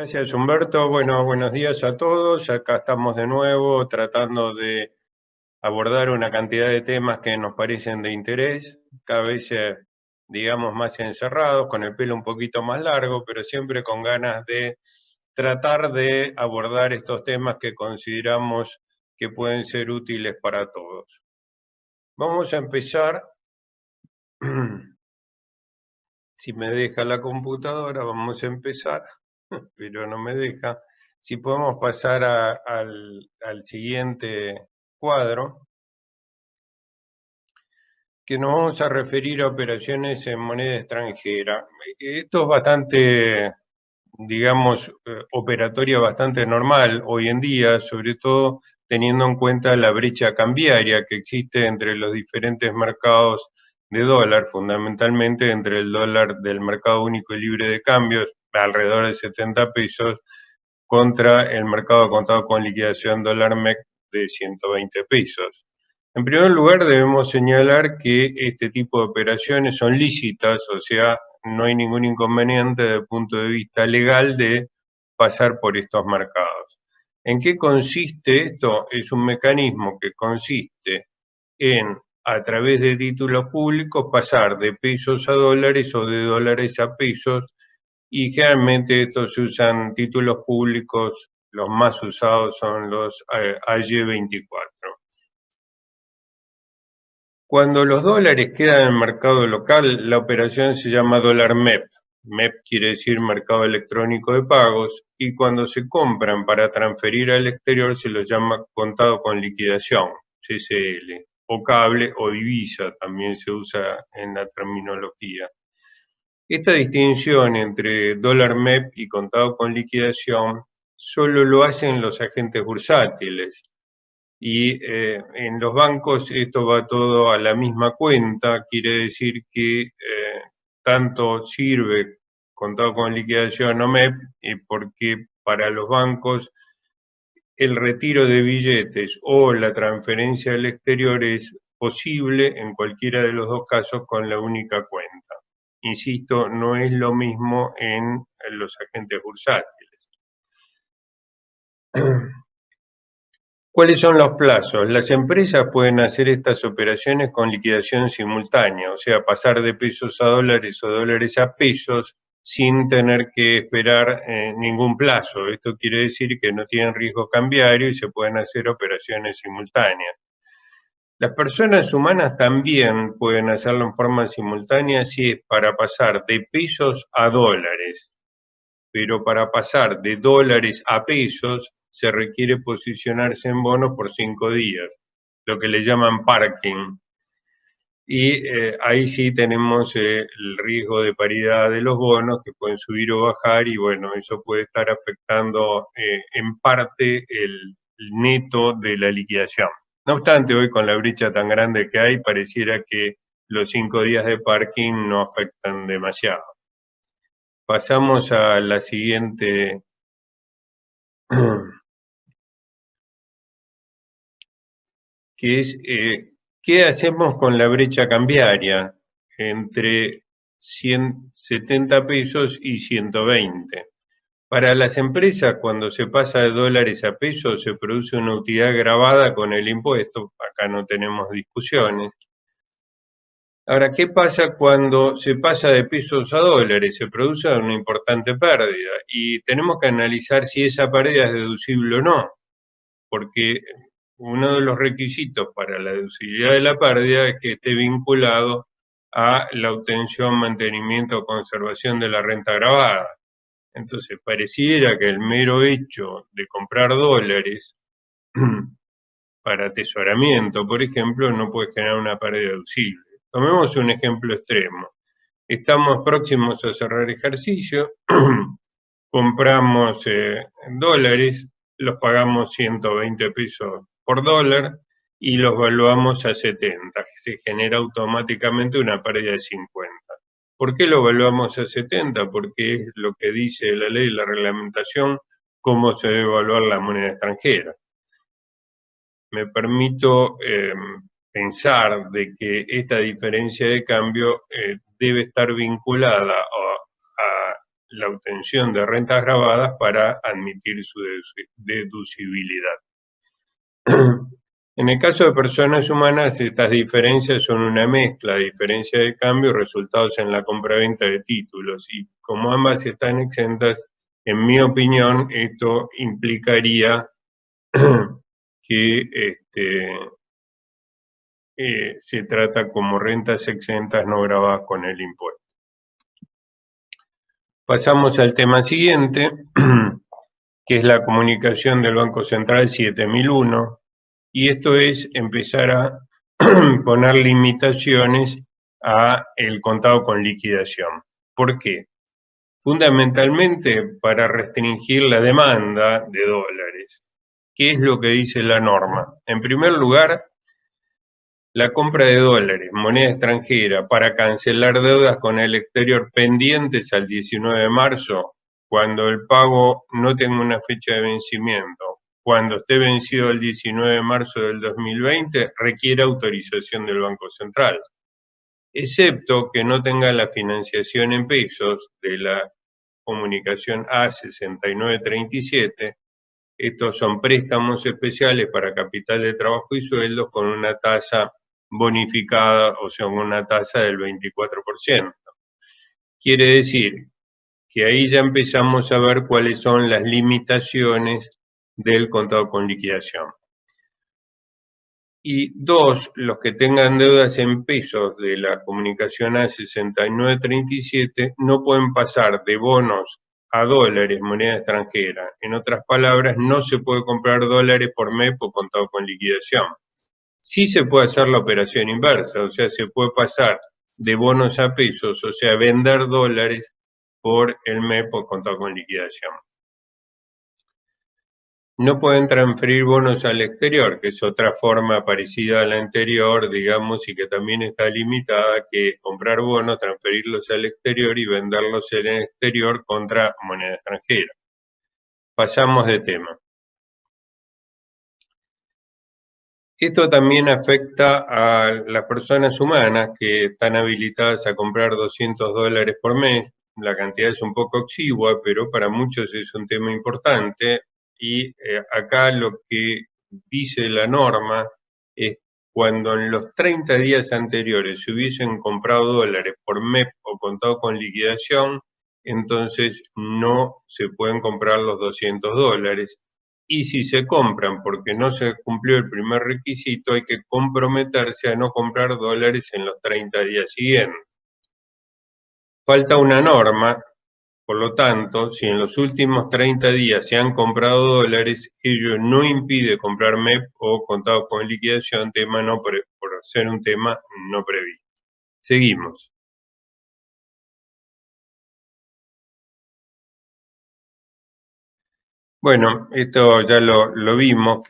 Gracias, Humberto. Bueno, buenos días a todos. Acá estamos de nuevo tratando de abordar una cantidad de temas que nos parecen de interés, cada vez, digamos, más encerrados, con el pelo un poquito más largo, pero siempre con ganas de tratar de abordar estos temas que consideramos que pueden ser útiles para todos. Vamos a empezar, si me deja la computadora, vamos a empezar, pero no me deja. Si podemos pasar al siguiente cuadro, que nos vamos a referir a operaciones en moneda extranjera. Esto es bastante, digamos, operatoria bastante normal hoy en día, sobre todo teniendo en cuenta la brecha cambiaria que existe entre los diferentes mercados de dólar, fundamentalmente entre el dólar del mercado único y libre de cambios, alrededor de 70 pesos, contra el mercado contado con liquidación dólar MEC de 120 pesos. En primer lugar, debemos señalar que este tipo de operaciones son lícitas, o sea, no hay ningún inconveniente desde el punto de vista legal de pasar por estos mercados. ¿En qué consiste esto? Es un mecanismo que consiste en, a través de títulos públicos, pasar de pesos a dólares o de dólares a pesos, y generalmente estos se usan títulos públicos, los más usados son los AY24. Cuando los dólares quedan en el mercado local, la operación se llama dólar MEP. MEP quiere decir Mercado Electrónico de Pagos, y cuando se compran para transferir al exterior se los llama contado con liquidación, CCL, o cable o divisa, también se usa en la terminología. Esta distinción entre dólar MEP y contado con liquidación solo lo hacen los agentes bursátiles. Y en los bancos esto va todo a la misma cuenta, quiere decir que tanto sirve contado con liquidación o MEP, porque para los bancos el retiro de billetes o la transferencia al exterior es posible en cualquiera de los dos casos con la única cuenta. Insisto, no es lo mismo en los agentes bursátiles. ¿Cuáles son los plazos? Las empresas pueden hacer estas operaciones con liquidación simultánea, o sea, pasar de pesos a dólares o dólares a pesos sin tener que esperar ningún plazo. Esto quiere decir que no tienen riesgo cambiario y se pueden hacer operaciones simultáneas. Las personas humanas también pueden hacerlo en forma simultánea si es para pasar de pesos a dólares, pero para pasar de dólares a pesos se requiere posicionarse en bonos por 5 días, lo que le llaman parking. Y ahí sí tenemos el riesgo de paridad de los bonos que pueden subir o bajar, y bueno, eso puede estar afectando en parte el neto de la liquidación. No obstante, hoy con la brecha tan grande que hay, pareciera que los 5 días de parking no afectan demasiado. Pasamos a la siguiente. Que es ¿qué hacemos con la brecha cambiaria entre 170 pesos y 120? Para las empresas, cuando se pasa de dólares a pesos, se produce una utilidad grabada con el impuesto. Acá no tenemos discusiones. Ahora, ¿qué pasa cuando se pasa de pesos a dólares? Se produce una importante pérdida y tenemos que analizar si esa pérdida es deducible o no, porque uno de los requisitos para la deducibilidad de la pérdida es que esté vinculado a la obtención, mantenimiento o conservación de la renta gravada. Entonces, pareciera que el mero hecho de comprar dólares para atesoramiento, por ejemplo, no puede generar una pérdida deducible. Tomemos un ejemplo extremo. Estamos próximos a cerrar ejercicio, compramos dólares, los pagamos 120 pesos por dólar y los valuamos a 70. Se genera automáticamente una pérdida de 50. ¿Por qué lo valuamos a 70? Porque es lo que dice la ley, la reglamentación, cómo se debe evaluar la moneda extranjera. Me permito pensar de que esta diferencia de cambio debe estar vinculada a la obtención de rentas grabadas para admitir su deducibilidad. En el caso de personas humanas, estas diferencias son una mezcla de diferencia de cambio y resultados en la compraventa de títulos. Y como ambas están exentas, en mi opinión, esto implicaría que se trata como rentas exentas no gravadas con el impuesto. Pasamos al tema siguiente, que es la comunicación del Banco Central 7001, y esto es empezar a poner limitaciones a el contado con liquidación. ¿Por qué? Fundamentalmente para restringir la demanda de dólares. ¿Qué es lo que dice la norma? En primer lugar, la compra de dólares, moneda extranjera, para cancelar deudas con el exterior pendientes al 19 de marzo, cuando el pago no tenga una fecha de vencimiento, cuando esté vencido el 19 de marzo del 2020, requiere autorización del Banco Central, excepto que no tenga la financiación en pesos de la comunicación A6937. Estos son préstamos especiales para capital de trabajo y sueldos con una tasa bonificada, o sea, una tasa del 24%. Quiere decir que ahí ya empezamos a ver cuáles son las limitaciones del contado con liquidación. Y dos, los que tengan deudas en pesos de la comunicación A6937 no pueden pasar de bonos a dólares, moneda extranjera. En otras palabras, no se puede comprar dólares por MEP o contado con liquidación. Sí se puede hacer la operación inversa, o sea, se puede pasar de bonos a pesos, o sea, vender dólares por el MEP o contado con liquidación. No pueden transferir bonos al exterior, que es otra forma parecida a la anterior, digamos, y que también está limitada, que es comprar bonos, transferirlos al exterior y venderlos en el exterior contra moneda extranjera. Pasamos de tema. Esto también afecta a las personas humanas que están habilitadas a comprar $200 por mes. La cantidad es un poco exigua, pero para muchos es un tema importante. Y acá lo que dice la norma es cuando en los 30 días anteriores se hubiesen comprado dólares por MEP o contado con liquidación, entonces no se pueden comprar los $200. Y si se compran porque no se cumplió el primer requisito, hay que comprometerse a no comprar dólares en los 30 días siguientes. Falta una norma, por lo tanto, si en los últimos 30 días se han comprado dólares, ello no impide comprar MEP o contado con liquidación, por ser un tema no previsto. Seguimos. Bueno, esto ya lo vimos,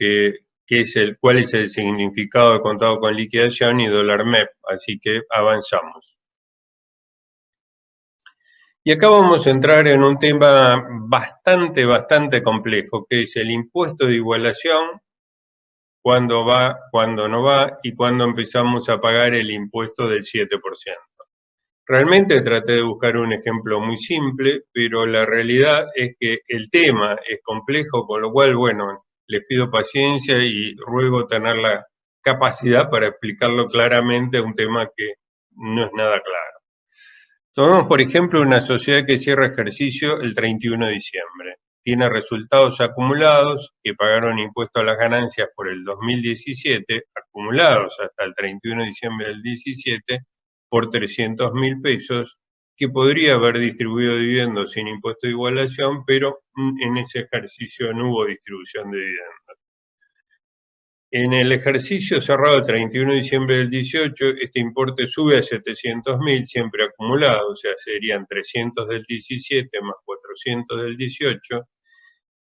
cuál es el significado de contado con liquidación y dólar MEP, así que avanzamos. Y acá vamos a entrar en un tema bastante complejo, que es el impuesto de igualación, cuándo va, cuándo no va y cuándo empezamos a pagar el impuesto del 7%. Realmente traté de buscar un ejemplo muy simple, pero la realidad es que el tema es complejo, con lo cual, bueno, les pido paciencia y ruego tener la capacidad para explicarlo claramente a un tema que no es nada claro. Tomemos, por ejemplo, una sociedad que cierra ejercicio el 31 de diciembre. Tiene resultados acumulados que pagaron impuesto a las ganancias por el 2017, acumulados hasta el 31 de diciembre del 17, por 300.000 pesos, que podría haber distribuido dividendos sin impuesto de igualación, pero en ese ejercicio no hubo distribución de dividendos. En el ejercicio cerrado el 31 de diciembre del 18, este importe sube a 700.000, siempre acumulado, o sea, serían 300 del 17 más 400 del 18,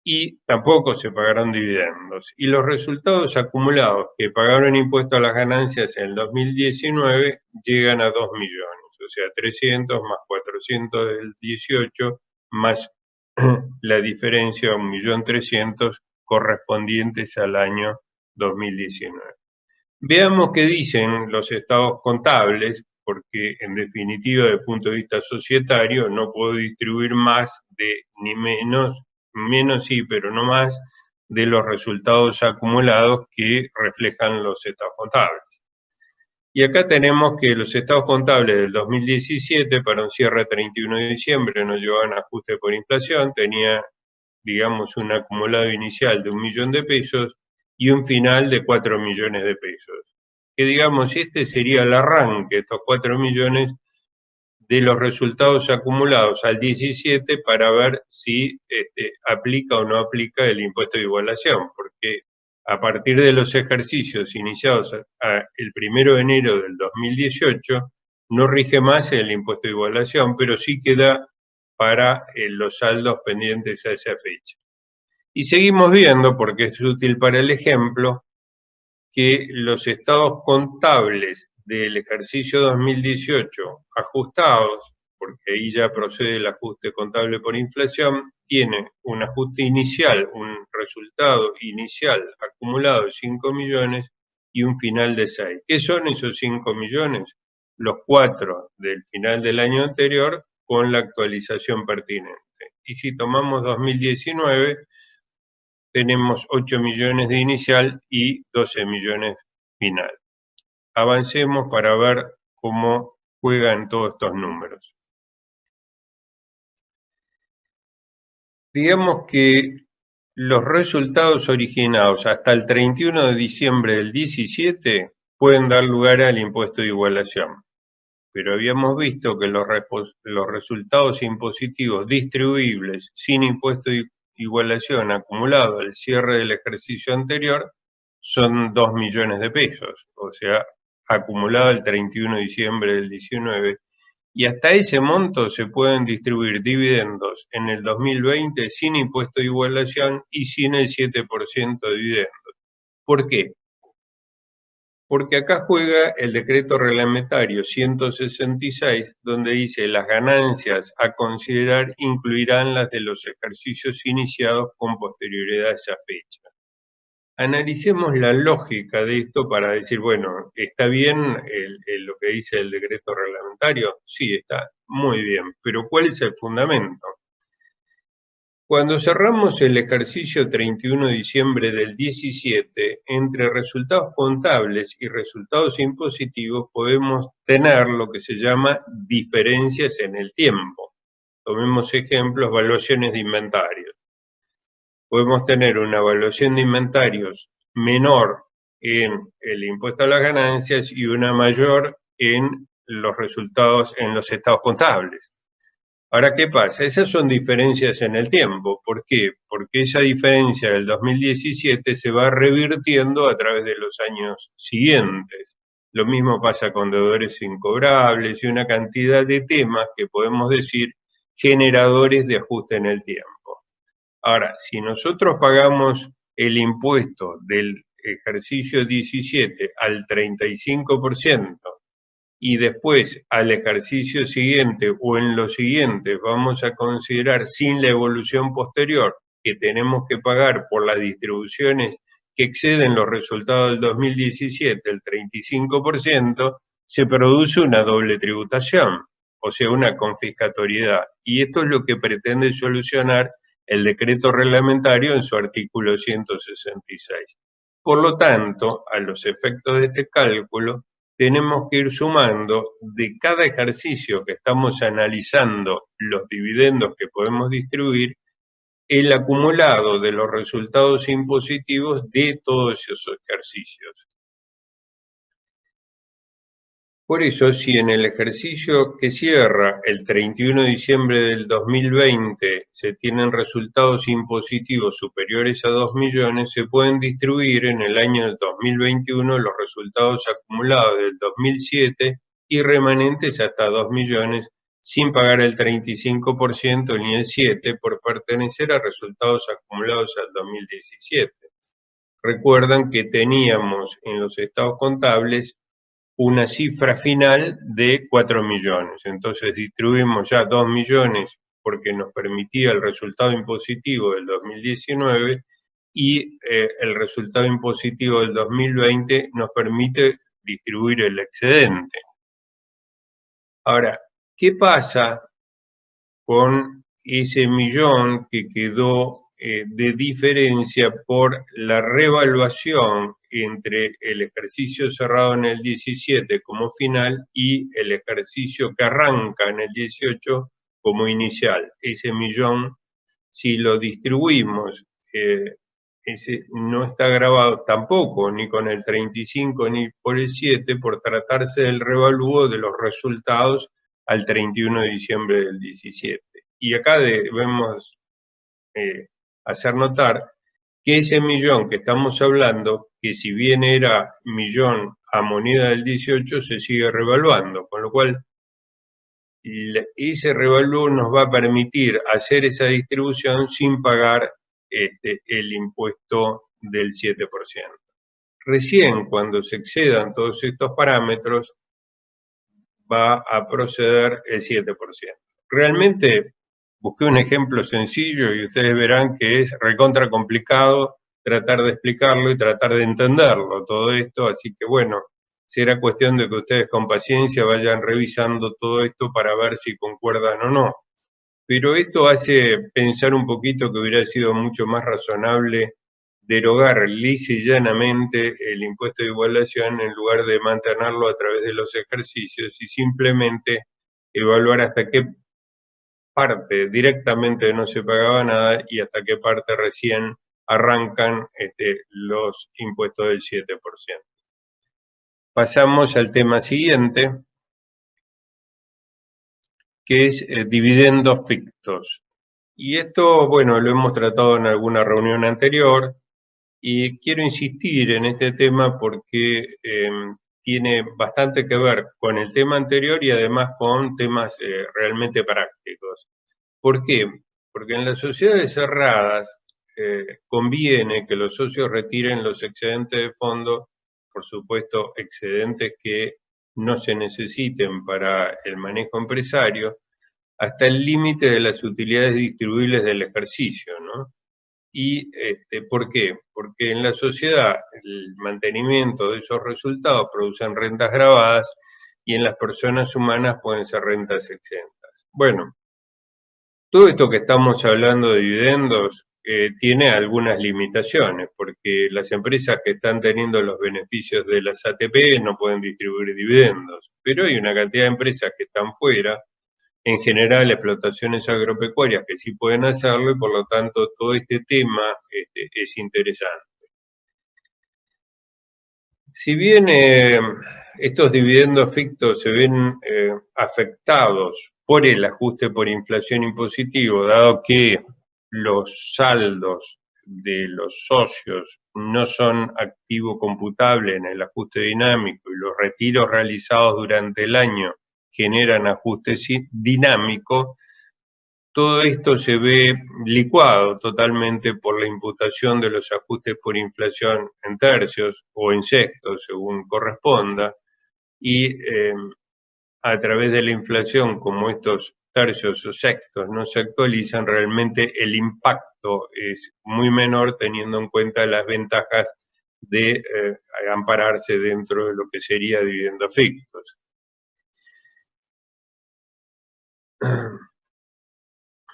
y tampoco se pagaron dividendos. Y los resultados acumulados que pagaron impuesto a las ganancias en el 2019 llegan a 2 millones, o sea, 300 más 400 del 18 más la diferencia, 1.300.000 correspondientes al año 2019. Veamos qué dicen los estados contables, porque en definitiva, desde el punto de vista societario, no puedo distribuir más de ni menos, menos sí, pero no más, de los resultados acumulados que reflejan los estados contables. Y acá tenemos que los estados contables del 2017 para un cierre 31 de diciembre no llevaban ajuste por inflación, tenía, digamos, un acumulado inicial de 1 millón de pesos y un final de 4 millones de pesos. Que digamos, este sería el arranque, estos 4 millones de los resultados acumulados al 17 para ver si aplica o no aplica el impuesto de igualación, porque a partir de los ejercicios iniciados el 1 de enero del 2018 no rige más el impuesto de igualación, pero sí queda para los saldos pendientes a esa fecha. Y seguimos viendo, porque es útil para el ejemplo, que los estados contables del ejercicio 2018 ajustados, porque ahí ya procede el ajuste contable por inflación, tiene un ajuste inicial, un resultado inicial acumulado de 5 millones y un final de 6. ¿Qué son esos 5 millones? Los 4 del final del año anterior con la actualización pertinente. Y si tomamos 2019, tenemos 8 millones de inicial y 12 millones final. Avancemos para ver cómo juegan todos estos números. Digamos que los resultados originados hasta el 31 de diciembre del 17 pueden dar lugar al impuesto de igualación. Pero habíamos visto que los resultados impositivos distribuibles sin impuesto de igualación acumulado al cierre del ejercicio anterior son 2 millones de pesos, o sea, acumulado el 31 de diciembre del 19, y hasta ese monto se pueden distribuir dividendos en el 2020 sin impuesto de igualación y sin el 7% de dividendos. ¿Por qué? Porque acá juega el decreto reglamentario 166, donde dice las ganancias a considerar incluirán las de los ejercicios iniciados con posterioridad a esa fecha. Analicemos la lógica de esto para decir, bueno, ¿está bien lo que dice el decreto reglamentario? Sí, está muy bien, pero ¿cuál es el fundamento? Cuando cerramos el ejercicio 31 de diciembre del 17, entre resultados contables y resultados impositivos podemos tener lo que se llama diferencias en el tiempo. Tomemos ejemplos, valuaciones de inventarios. Podemos tener una evaluación de inventarios menor en el impuesto a las ganancias y una mayor en los resultados en los estados contables. Ahora, ¿qué pasa? Esas son diferencias en el tiempo. ¿Por qué? Porque esa diferencia del 2017 se va revirtiendo a través de los años siguientes. Lo mismo pasa con deudores incobrables y una cantidad de temas que podemos decir generadores de ajuste en el tiempo. Ahora, si nosotros pagamos el impuesto del ejercicio 17 al 35%, y después al ejercicio siguiente o en los siguientes vamos a considerar sin la evolución posterior que tenemos que pagar por las distribuciones que exceden los resultados del 2017, el 35%, se produce una doble tributación, o sea, una confiscatoriedad. Y esto es lo que pretende solucionar el decreto reglamentario en su artículo 166. Por lo tanto, a los efectos de este cálculo, tenemos que ir sumando de cada ejercicio que estamos analizando los dividendos que podemos distribuir, el acumulado de los resultados impositivos de todos esos ejercicios. Por eso, si en el ejercicio que cierra el 31 de diciembre del 2020 se tienen resultados impositivos superiores a 2 millones, se pueden distribuir en el año del 2021 los resultados acumulados del 2007 y remanentes hasta 2 millones sin pagar el 35% ni el 7% por pertenecer a resultados acumulados al 2017. Recuerdan que teníamos en los estados contables una cifra final de 4 millones. Entonces distribuimos ya 2 millones porque nos permitía el resultado impositivo del 2019 y el resultado impositivo del 2020 nos permite distribuir el excedente. Ahora, ¿qué pasa con ese millón que quedó de diferencia por la revaluación entre el ejercicio cerrado en el 17 como final y el ejercicio que arranca en el 18 como inicial? Ese millón, si lo distribuimos, ese no está grabado tampoco ni con el 35 ni por el 7 por tratarse del revalúo de los resultados al 31 de diciembre del 17. Y acá debemos hacer notar que ese millón que estamos hablando, que si bien era millón a moneda del 18, se sigue revaluando, con lo cual ese revalúo nos va a permitir hacer esa distribución sin pagar el impuesto del 7%. Recién cuando se excedan todos estos parámetros va a proceder el 7%. Realmente busqué un ejemplo sencillo y ustedes verán que es recontra complicado tratar de explicarlo y tratar de entenderlo todo esto, así que bueno, será cuestión de que ustedes con paciencia vayan revisando todo esto para ver si concuerdan o no. Pero esto hace pensar un poquito que hubiera sido mucho más razonable derogar lisa y llanamente el impuesto de igualación en lugar de mantenerlo a través de los ejercicios y simplemente evaluar hasta qué parte directamente no se pagaba nada y hasta qué parte recién arrancan los impuestos del 7%. Pasamos al tema siguiente, que es dividendos fictos. Y esto, bueno, lo hemos tratado en alguna reunión anterior y quiero insistir en este tema porque tiene bastante que ver con el tema anterior y además con temas realmente prácticos. ¿Por qué? Porque en las sociedades cerradas conviene que los socios retiren los excedentes de fondo, por supuesto excedentes que no se necesiten para el manejo empresario, hasta el límite de las utilidades distribuibles del ejercicio, ¿no? ¿Y por qué? Porque en la sociedad el mantenimiento de esos resultados producen rentas grabadas y en las personas humanas pueden ser rentas exentas. Bueno, todo esto que estamos hablando de dividendos tiene algunas limitaciones, porque las empresas que están teniendo los beneficios de las ATP no pueden distribuir dividendos, pero hay una cantidad de empresas que están fuera, en general explotaciones agropecuarias que sí pueden hacerlo y por lo tanto todo este tema es interesante. Si bien estos dividendos fictos se ven afectados por el ajuste por inflación impositivo, dado que los saldos de los socios no son activo computable en el ajuste dinámico y los retiros realizados durante el año generan ajuste dinámico, todo esto se ve licuado totalmente por la imputación de los ajustes por inflación en tercios o en sextos, según corresponda, y a través de la inflación, como estos tercios o sextos no se actualizan, realmente el impacto es muy menor teniendo en cuenta las ventajas de ampararse dentro de lo que sería dividendos fictos.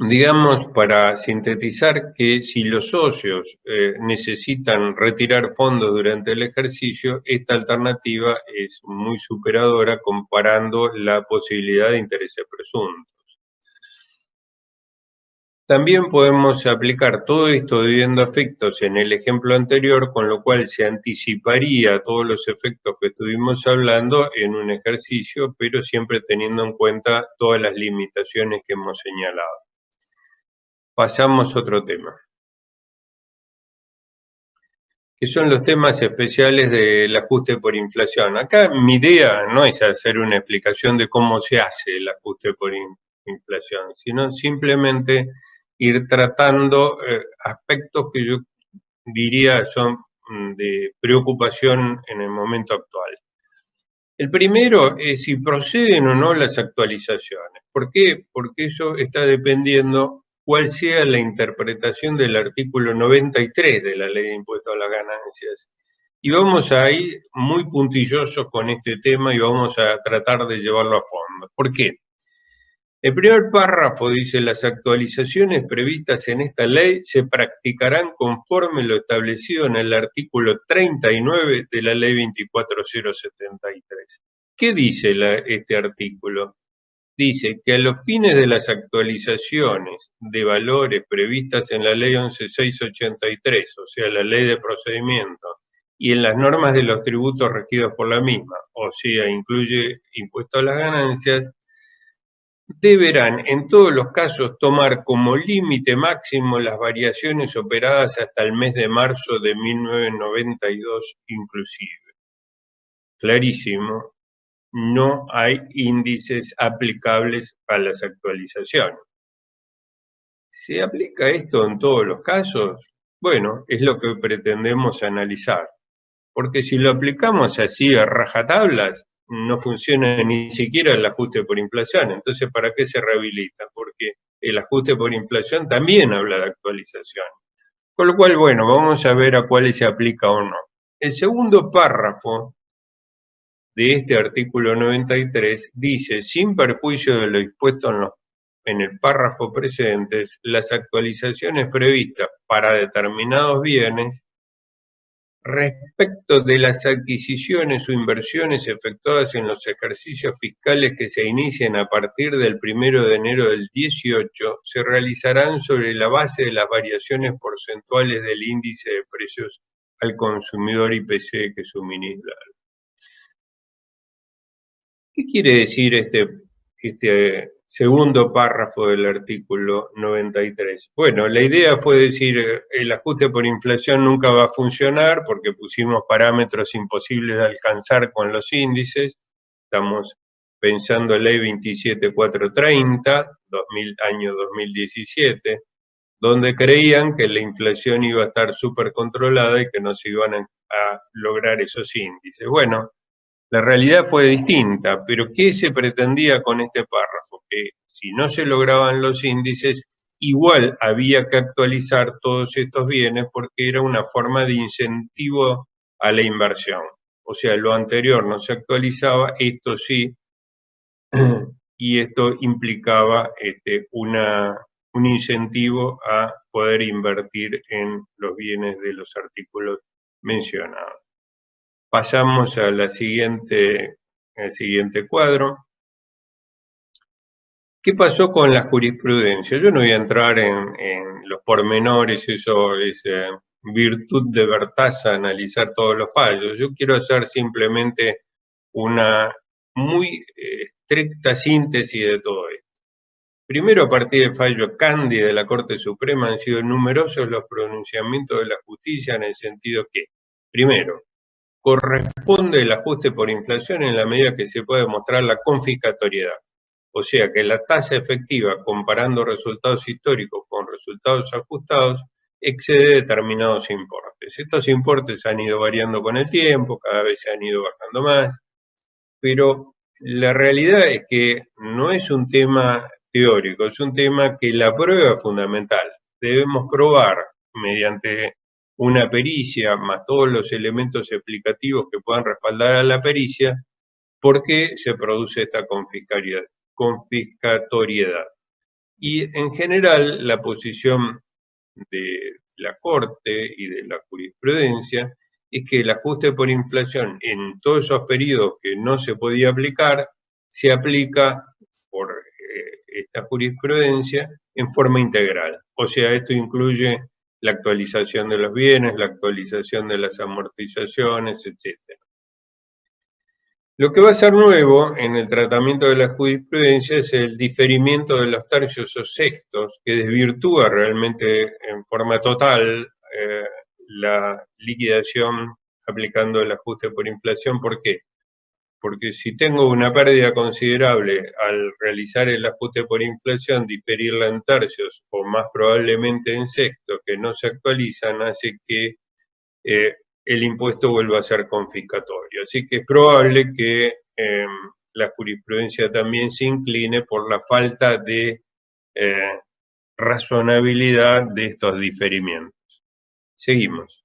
Digamos, para sintetizar, que si los socios necesitan retirar fondos durante el ejercicio, esta alternativa es muy superadora comparando la posibilidad de intereses presuntos. También podemos aplicar todo esto de dividendos fictos en el ejemplo anterior, con lo cual se anticiparía todos los efectos que estuvimos hablando en un ejercicio, pero siempre teniendo en cuenta todas las limitaciones que hemos señalado. Pasamos a otro tema, que son los temas especiales del ajuste por inflación. Acá mi idea no es hacer una explicación de cómo se hace el ajuste por inflación, sino simplemente ir tratando aspectos que yo diría son de preocupación en el momento actual. El primero es si proceden o no las actualizaciones. ¿Por qué? Porque eso está dependiendo cuál sea la interpretación del artículo 93 de la Ley de Impuesto a las Ganancias. Y vamos a ir muy puntillosos con este tema y vamos a tratar de llevarlo a fondo. ¿Por qué? El primer párrafo dice: las actualizaciones previstas en esta ley se practicarán conforme lo establecido en el artículo 39 de la ley 24073. ¿Qué dice este artículo? Dice que a los fines de las actualizaciones de valores previstas en la ley 11683, o sea, la ley de procedimiento, y en las normas de los tributos regidos por la misma, o sea, incluye impuesto a las ganancias, deberán en todos los casos tomar como límite máximo las variaciones operadas hasta el mes de marzo de 1992 inclusive. Clarísimo, no hay índices aplicables a las actualizaciones. ¿Se aplica esto en todos los casos? Bueno, es lo que pretendemos analizar, porque si lo aplicamos así a rajatablas, no funciona ni siquiera el ajuste por inflación. Entonces, ¿para qué se rehabilita? Porque el ajuste por inflación también habla de actualización. Con lo cual, bueno, vamos a ver a cuáles se aplica o no. El segundo párrafo de este artículo 93 dice: sin perjuicio de lo dispuesto en el párrafo precedentes, las actualizaciones previstas para determinados bienes respecto de las adquisiciones o inversiones efectuadas en los ejercicios fiscales que se inicien a partir del 1 de enero del 18, se realizarán sobre la base de las variaciones porcentuales del índice de precios al consumidor IPC que suministra. ¿Qué quiere decir este segundo párrafo del artículo 93? Bueno, la idea fue decir, el ajuste por inflación nunca va a funcionar porque pusimos parámetros imposibles de alcanzar con los índices. Estamos pensando en ley 27430, año 2017, donde creían que la inflación iba a estar súper controlada y que no se iban a lograr esos índices. Bueno, la realidad fue distinta, pero ¿qué se pretendía con este párrafo? Que si no se lograban los índices, igual había que actualizar todos estos bienes porque era una forma de incentivo a la inversión. O sea, lo anterior no se actualizaba, esto sí, y esto implicaba un incentivo a poder invertir en los bienes de los artículos mencionados. Pasamos a al siguiente cuadro. ¿Qué pasó con la jurisprudencia? Yo no voy a entrar en los pormenores, eso es virtud de Bertaza, analizar todos los fallos. Yo quiero hacer simplemente una muy estricta síntesis de todo esto. Primero, a partir del fallo Candy de la Corte Suprema, han sido numerosos los pronunciamientos de la justicia en el sentido que, primero, corresponde el ajuste por inflación en la medida que se pueda demostrar la confiscatoriedad. O sea que la tasa efectiva, comparando resultados históricos con resultados ajustados, excede determinados importes. Estos importes han ido variando con el tiempo, cada vez se han ido bajando más, pero la realidad es que no es un tema teórico, es un tema que la prueba es fundamental. Debemos probar mediante una pericia, más todos los elementos explicativos que puedan respaldar a la pericia, por qué se produce esta confiscatoriedad. Y en general la posición de la Corte y de la jurisprudencia es que el ajuste por inflación en todos esos periodos que no se podía aplicar, se aplica por esta jurisprudencia en forma integral. O sea, esto incluye la actualización de los bienes, la actualización de las amortizaciones, etc. Lo que va a ser nuevo en el tratamiento de la jurisprudencia es el diferimiento de los tercios o sextos, que desvirtúa realmente en forma total la liquidación aplicando el ajuste por inflación. ¿Por qué? Porque si tengo una pérdida considerable al realizar el ajuste por inflación, diferirla en tercios o más probablemente en sextos que no se actualizan, hace que el impuesto vuelva a ser confiscatorio. Así que es probable que la jurisprudencia también se incline por la falta de razonabilidad de estos diferimientos. Seguimos.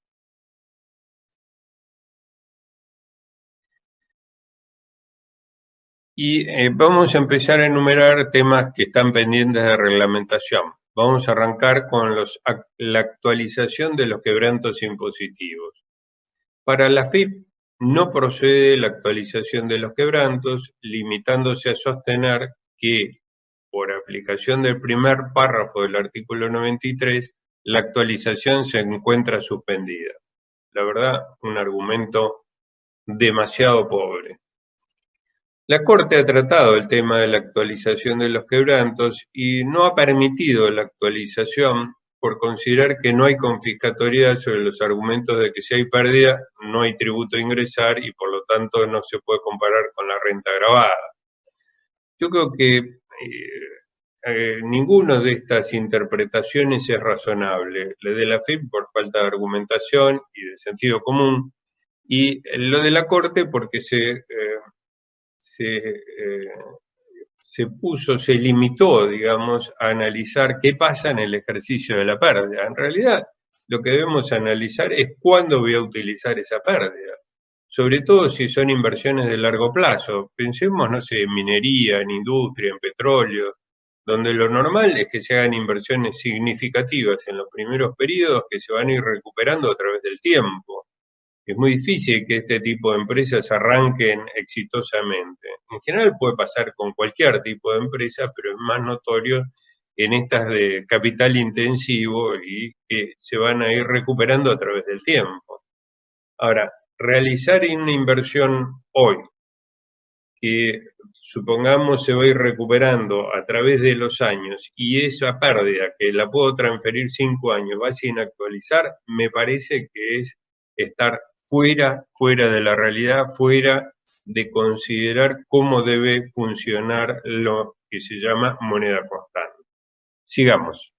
Y vamos a empezar a enumerar temas que están pendientes de reglamentación. Vamos a arrancar con la actualización de los quebrantos impositivos. Para la FIP no procede la actualización de los quebrantos, limitándose a sostener que, por aplicación del primer párrafo del artículo 93, la actualización se encuentra suspendida. La verdad, un argumento demasiado pobre. La Corte ha tratado el tema de la actualización de los quebrantos y no ha permitido la actualización por considerar que no hay confiscatoriedad sobre los argumentos de que si hay pérdida no hay tributo a ingresar y por lo tanto no se puede comparar con la renta agravada. Yo creo que ninguna de estas interpretaciones es razonable. La de la FIP por falta de argumentación y de sentido común, y lo de la Corte porque se limitó, digamos, a analizar qué pasa en el ejercicio de la pérdida. En realidad, lo que debemos analizar es cuándo voy a utilizar esa pérdida. Sobre todo si son inversiones de largo plazo. Pensemos, no sé, en minería, en industria, en petróleo, donde lo normal es que se hagan inversiones significativas en los primeros periodos que se van a ir recuperando a través del tiempo. Es muy difícil que este tipo de empresas arranquen exitosamente. En general puede pasar con cualquier tipo de empresa, pero es más notorio en estas de capital intensivo y que se van a ir recuperando a través del tiempo. Ahora, realizar una inversión hoy, que supongamos se va a ir recuperando a través de los años y esa pérdida que la puedo transferir 5 años va sin actualizar, me parece que es estar fuera de la realidad, fuera de considerar cómo debe funcionar lo que se llama moneda constante. Sigamos.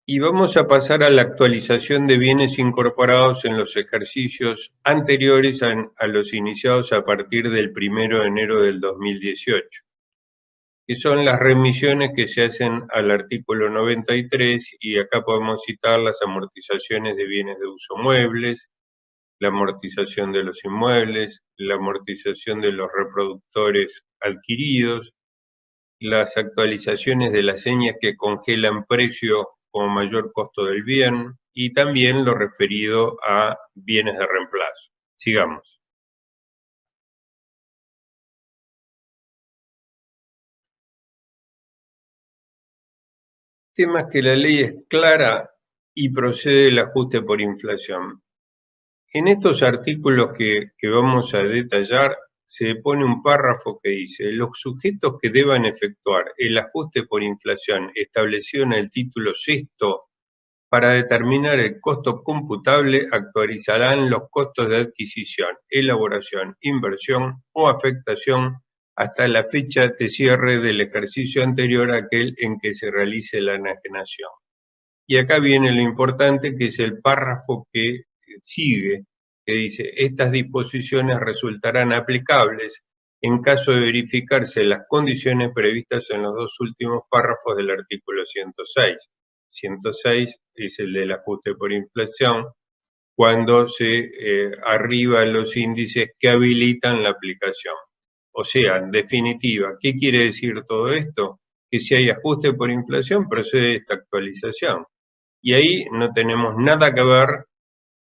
Y vamos a pasar a la actualización de bienes incorporados en los ejercicios anteriores a los iniciados a partir del 1 de enero del 2018, que son las remisiones que se hacen al artículo 93, y acá podemos citar las amortizaciones de bienes de uso muebles, la amortización de los inmuebles, la amortización de los reproductores adquiridos, las actualizaciones de las señas que congelan precio como mayor costo del bien y también lo referido a bienes de reemplazo. Sigamos. El tema es que la ley es clara y procede el ajuste por inflación. En estos artículos que vamos a detallar, se pone un párrafo que dice: los sujetos que deban efectuar el ajuste por inflación establecido en el título sexto para determinar el costo computable actualizarán los costos de adquisición, elaboración, inversión o afectación hasta la fecha de cierre del ejercicio anterior a aquel en que se realice la enajenación. Y acá viene lo importante, que es el párrafo que sigue, que dice: estas disposiciones resultarán aplicables en caso de verificarse las condiciones previstas en los dos últimos párrafos del artículo 106. 106 es el del ajuste por inflación, cuando se arriba los índices que habilitan la aplicación. O sea, en definitiva, ¿qué quiere decir todo esto? Que si hay ajuste por inflación, procede esta actualización. Y ahí no tenemos nada que ver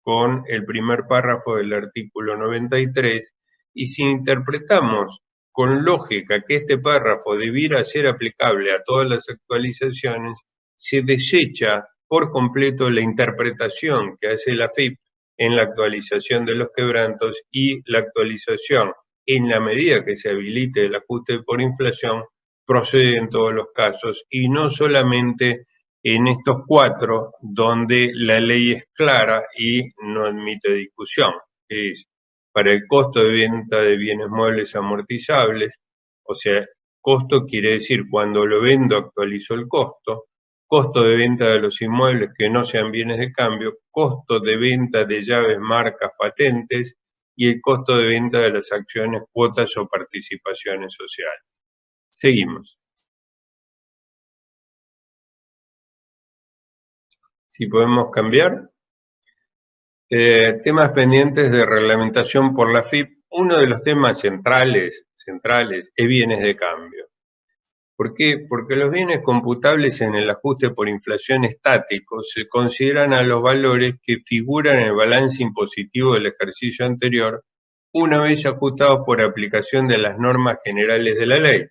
con el primer párrafo del artículo 93, y si interpretamos con lógica que este párrafo debiera ser aplicable a todas las actualizaciones, se desecha por completo la interpretación que hace la FIP en la actualización de los quebrantos, y la actualización, en la medida que se habilite el ajuste por inflación, procede en todos los casos y no solamente en estos 4 donde la ley es clara y no admite discusión. Es para el costo de venta de bienes muebles amortizables, o sea, costo quiere decir cuando lo vendo actualizo el costo, costo de venta de los inmuebles que no sean bienes de cambio, costo de venta de llaves, marcas, patentes, y el costo de venta de las acciones, cuotas o participaciones sociales. Seguimos. Si podemos cambiar. Temas pendientes de reglamentación por la AFIP. Uno de los temas centrales es bienes de cambio. ¿Por qué? Porque los bienes computables en el ajuste por inflación estático se consideran a los valores que figuran en el balance impositivo del ejercicio anterior, una vez ajustados por aplicación de las normas generales de la ley.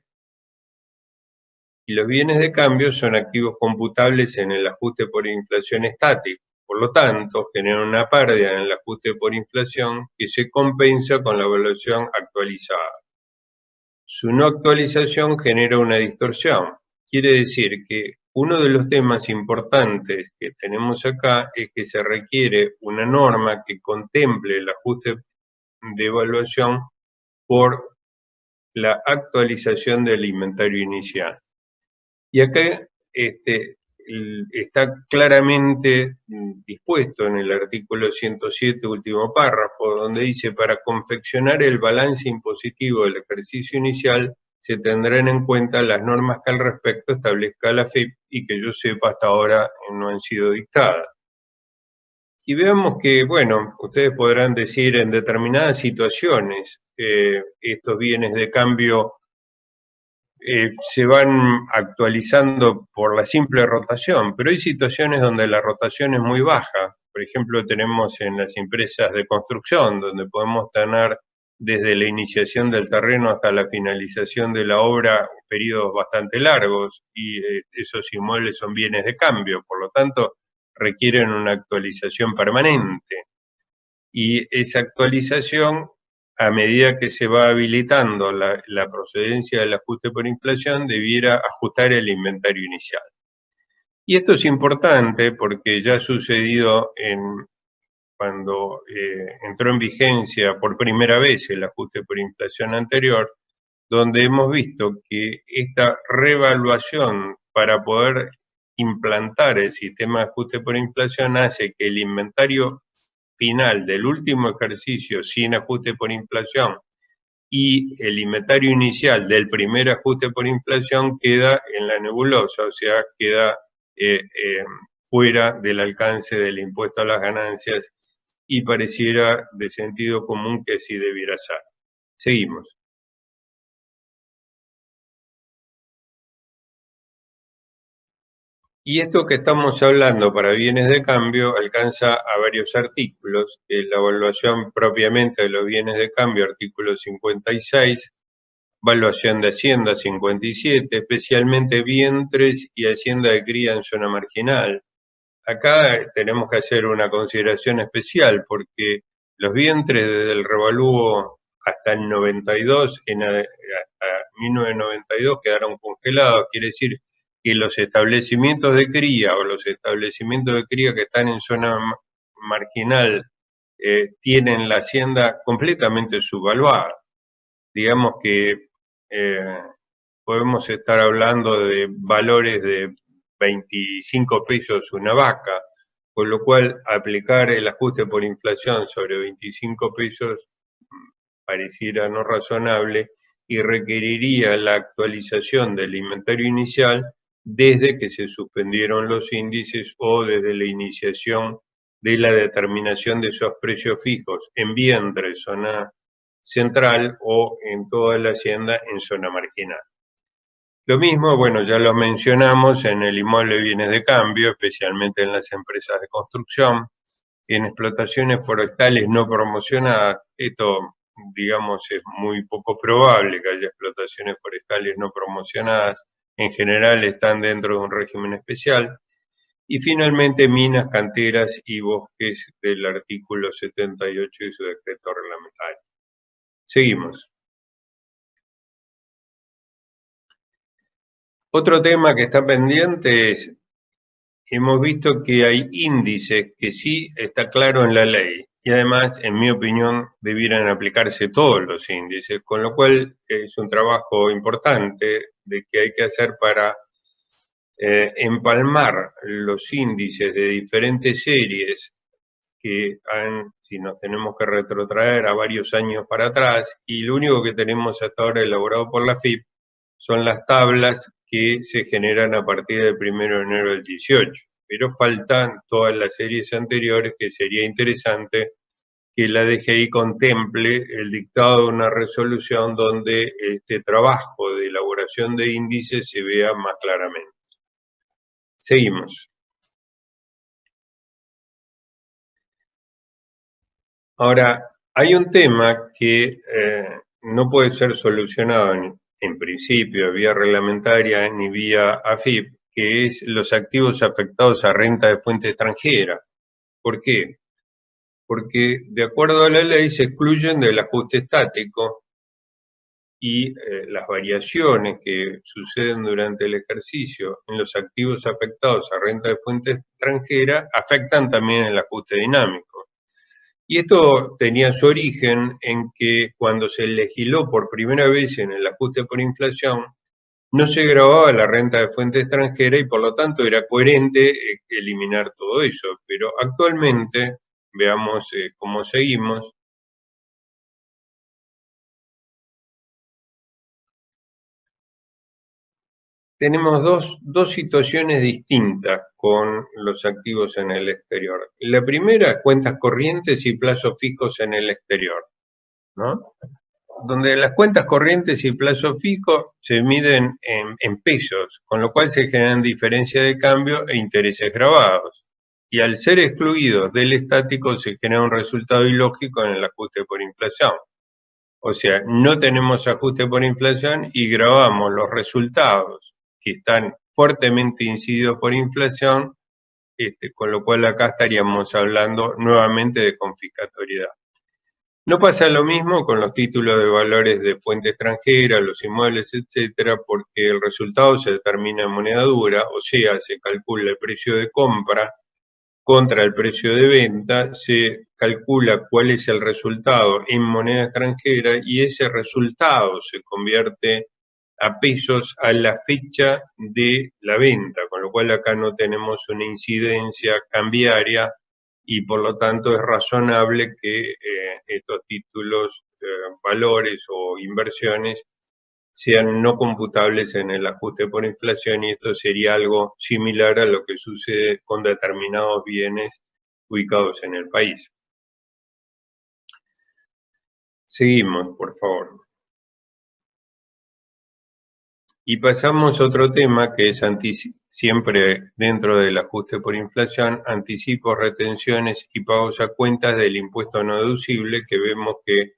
Y los bienes de cambio son activos computables en el ajuste por inflación estático. Por lo tanto, generan una pérdida en el ajuste por inflación que se compensa con la evaluación actualizada. Su no actualización genera una distorsión. Quiere decir que uno de los temas importantes que tenemos acá es que se requiere una norma que contemple el ajuste de evaluación por la actualización del inventario inicial. Y acá está claramente dispuesto en el artículo 107, último párrafo, donde dice: para confeccionar el balance impositivo del ejercicio inicial se tendrán en cuenta las normas que al respecto establezca la AFIP y que yo sepa hasta ahora no han sido dictadas. Y veamos que, bueno, ustedes podrán decir en determinadas situaciones estos bienes de cambio se van actualizando por la simple rotación, pero hay situaciones donde la rotación es muy baja. Por ejemplo, tenemos en las empresas de construcción, donde podemos tener desde la iniciación del terreno hasta la finalización de la obra periodos bastante largos, y esos inmuebles son bienes de cambio, por lo tanto requieren una actualización permanente. Y esa actualización, a medida que se va habilitando la procedencia del ajuste por inflación, debiera ajustar el inventario inicial. Y esto es importante porque ya ha sucedido cuando entró en vigencia por primera vez el ajuste por inflación anterior, donde hemos visto que esta revaluación para poder implantar el sistema de ajuste por inflación hace que el inventario final del último ejercicio sin ajuste por inflación y el inventario inicial del primer ajuste por inflación queda en la nebulosa, o sea, queda fuera del alcance del impuesto a las ganancias, y pareciera de sentido común que así debiera ser. Seguimos. Y esto que estamos hablando para bienes de cambio alcanza a varios artículos, la evaluación propiamente de los bienes de cambio, artículo 56, valuación de Hacienda 57, especialmente vientres y Hacienda de cría en zona marginal. Acá tenemos que hacer una consideración especial porque los vientres desde el revalúo hasta el 92, hasta 1992 quedaron congelados, quiere decir que los establecimientos de cría o los establecimientos de cría que están en zona marginal tienen la hacienda completamente subvaluada. Digamos que podemos estar hablando de valores de 25 pesos una vaca, con lo cual aplicar el ajuste por inflación sobre 25 pesos pareciera no razonable y requeriría la actualización del inventario inicial desde que se suspendieron los índices o desde la iniciación de la determinación de esos precios fijos en vientre, zona central, o en toda la hacienda en zona marginal. Lo mismo, bueno, ya lo mencionamos en el inmueble de bienes de cambio, especialmente en las empresas de construcción, en explotaciones forestales no promocionadas. Esto, digamos, es muy poco probable que haya explotaciones forestales no promocionadas. En general están dentro de un régimen especial. Y finalmente, minas, canteras y bosques del artículo 78 de su decreto reglamentario. Seguimos. Otro tema que está pendiente es, hemos visto que hay índices que sí está claro en la ley y además, en mi opinión, debieran aplicarse todos los índices, con lo cual es un trabajo importante de que hay que hacer para empalmar los índices de diferentes series que si nos tenemos que retrotraer a varios años para atrás, y lo único que tenemos hasta ahora elaborado por la AFIP son las tablas que se generan a partir del 1 de enero del 18. pero faltan todas las series anteriores, que sería interesante que la DGI contemple el dictado de una resolución donde este trabajo de elaboración de índices se vea más claramente. Seguimos. Ahora, hay un tema que no puede ser solucionado en principio vía reglamentaria ni vía AFIP, que es los activos afectados a renta de fuente extranjera. ¿Por qué? Porque de acuerdo a la ley se excluyen del ajuste estático y las variaciones que suceden durante el ejercicio en los activos afectados a renta de fuente extranjera afectan también el ajuste dinámico. Y esto tenía su origen en que cuando se legisló por primera vez en el ajuste por inflación, no se grababa la renta de fuente extranjera y por lo tanto era coherente eliminar todo eso. Pero actualmente, veamos cómo seguimos, tenemos dos situaciones distintas con los activos en el exterior. La primera, cuentas corrientes y plazos fijos en el exterior, ¿no? Donde las cuentas corrientes y plazo fijo se miden en pesos, con lo cual se generan diferencias de cambio e intereses grabados. Y al ser excluidos del estático se genera un resultado ilógico en el ajuste por inflación. O sea, no tenemos ajuste por inflación y grabamos los resultados que están fuertemente incididos por inflación, con lo cual acá estaríamos hablando nuevamente de confiscatoriedad. No pasa lo mismo con los títulos de valores de fuente extranjera, los inmuebles, etcétera, porque el resultado se determina en moneda dura, o sea, se calcula el precio de compra contra el precio de venta, se calcula cuál es el resultado en moneda extranjera y ese resultado se convierte a pesos a la fecha de la venta, con lo cual acá no tenemos una incidencia cambiaria y por lo tanto es razonable que estos títulos, valores o inversiones sean no computables en el ajuste por inflación y esto sería algo similar a lo que sucede con determinados bienes ubicados en el país. Seguimos, por favor. Y pasamos a otro tema que es siempre dentro del ajuste por inflación, anticipos, retenciones y pagos a cuentas del impuesto no deducible, que vemos que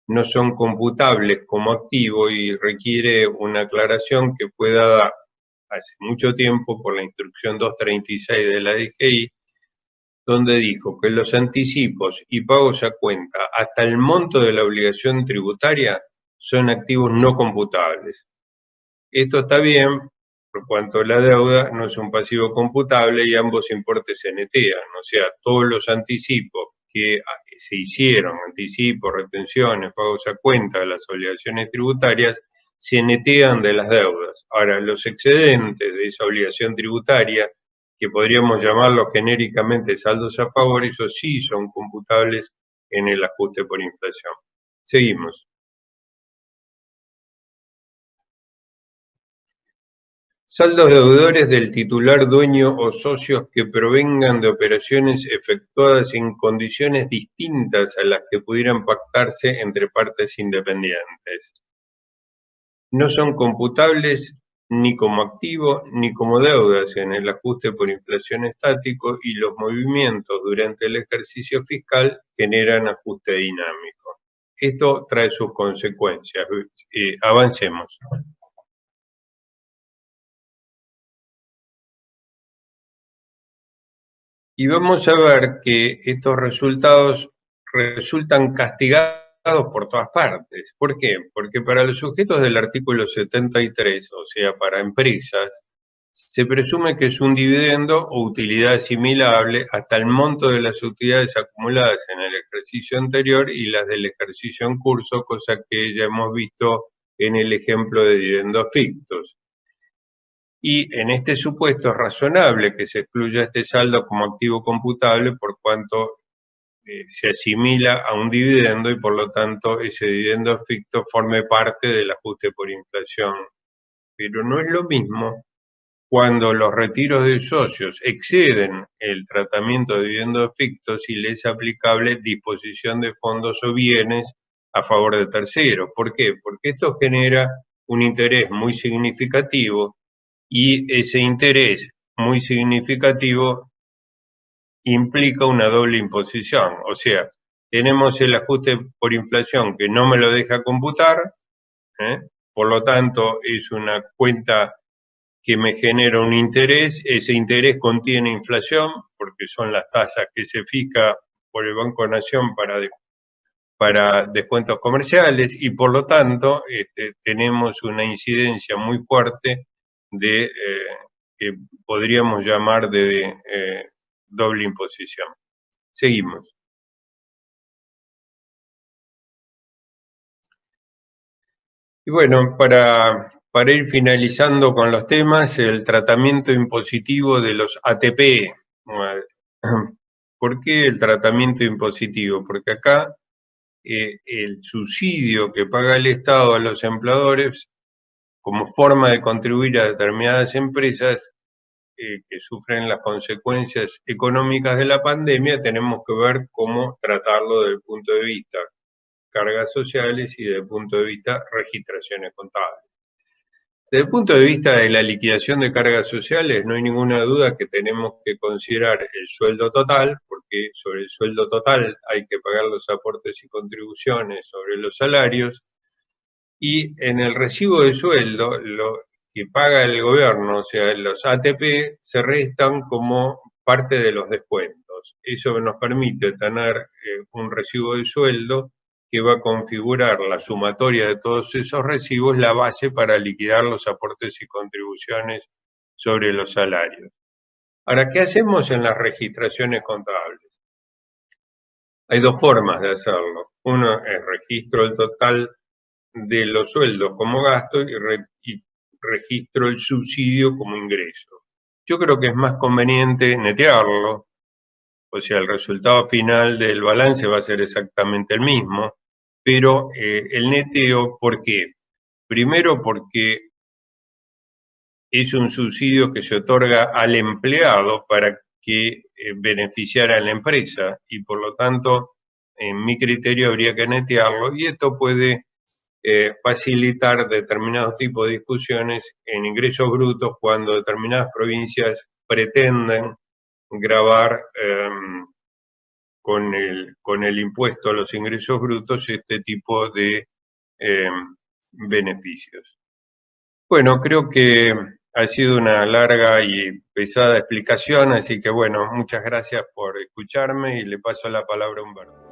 no son computables como activo y requiere una aclaración que fue dada hace mucho tiempo por la instrucción 236 de la DGI, donde dijo que los anticipos y pagos a cuenta hasta el monto de la obligación tributaria son activos no computables. Esto está bien, por cuanto la deuda no es un pasivo computable y ambos importes se netean, o sea, todos los anticipos que se hicieron, anticipos, retenciones, pagos a cuenta de las obligaciones tributarias, se netean de las deudas. Ahora, los excedentes de esa obligación tributaria, que podríamos llamarlos genéricamente saldos a favor, esos sí son computables en el ajuste por inflación. Seguimos. Saldos deudores del titular, dueño o socios que provengan de operaciones efectuadas en condiciones distintas a las que pudieran pactarse entre partes independientes. No son computables ni como activo ni como deudas en el ajuste por inflación estático y los movimientos durante el ejercicio fiscal generan ajuste dinámico. Esto trae sus consecuencias. Avancemos. Y vamos a ver que estos resultados resultan castigados por todas partes. ¿Por qué? Porque para los sujetos del artículo 73, o sea, para empresas, se presume que es un dividendo o utilidad asimilable hasta el monto de las utilidades acumuladas en el ejercicio anterior y las del ejercicio en curso, cosa que ya hemos visto en el ejemplo de dividendos fictos. Y en este supuesto es razonable que se excluya este saldo como activo computable por cuanto se asimila a un dividendo y por lo tanto ese dividendo ficto forme parte del ajuste por inflación. Pero no es lo mismo cuando los retiros de socios exceden el tratamiento de dividendo fictos y le es aplicable disposición de fondos o bienes a favor de terceros. ¿Por qué? Porque esto genera un interés muy significativo y ese interés muy significativo implica una doble imposición. O sea, tenemos el ajuste por inflación que no me lo deja computar, por lo tanto es una cuenta que me genera un interés, ese interés contiene inflación, porque son las tasas que se fija por el Banco Nación para descuentos comerciales, y por lo tanto tenemos una incidencia muy fuerte de que podríamos llamar de doble imposición. Seguimos. Y bueno, para ir finalizando con los temas, el tratamiento impositivo de los ATP. ¿Por qué el tratamiento impositivo? Porque acá el subsidio que paga el Estado a los empleadores como forma de contribuir a determinadas empresas que sufren las consecuencias económicas de la pandemia, tenemos que ver cómo tratarlo desde el punto de vista cargas sociales y desde el punto de vista registraciones contables. Desde el punto de vista de la liquidación de cargas sociales, no hay ninguna duda que tenemos que considerar el sueldo total, porque sobre el sueldo total hay que pagar los aportes y contribuciones sobre los salarios, y en el recibo de sueldo, lo que paga el gobierno, o sea, los ATP, se restan como parte de los descuentos. Eso nos permite tener un recibo de sueldo que va a configurar la sumatoria de todos esos recibos, la base para liquidar los aportes y contribuciones sobre los salarios. Ahora, ¿qué hacemos en las registraciones contables? Hay dos formas de hacerlo. Uno es registro del total de los sueldos como gasto y registro el subsidio como ingreso. Yo creo que es más conveniente netearlo, o sea, el resultado final del balance va a ser exactamente el mismo, pero el neteo, ¿por qué? Primero porque es un subsidio que se otorga al empleado para que beneficiara a la empresa y por lo tanto, en mi criterio, habría que netearlo y esto puede facilitar determinados tipos de discusiones en ingresos brutos cuando determinadas provincias pretenden gravar con el impuesto a los ingresos brutos este tipo de beneficios. Bueno, creo que ha sido una larga y pesada explicación, así que bueno, muchas gracias por escucharme y le paso la palabra a Humberto.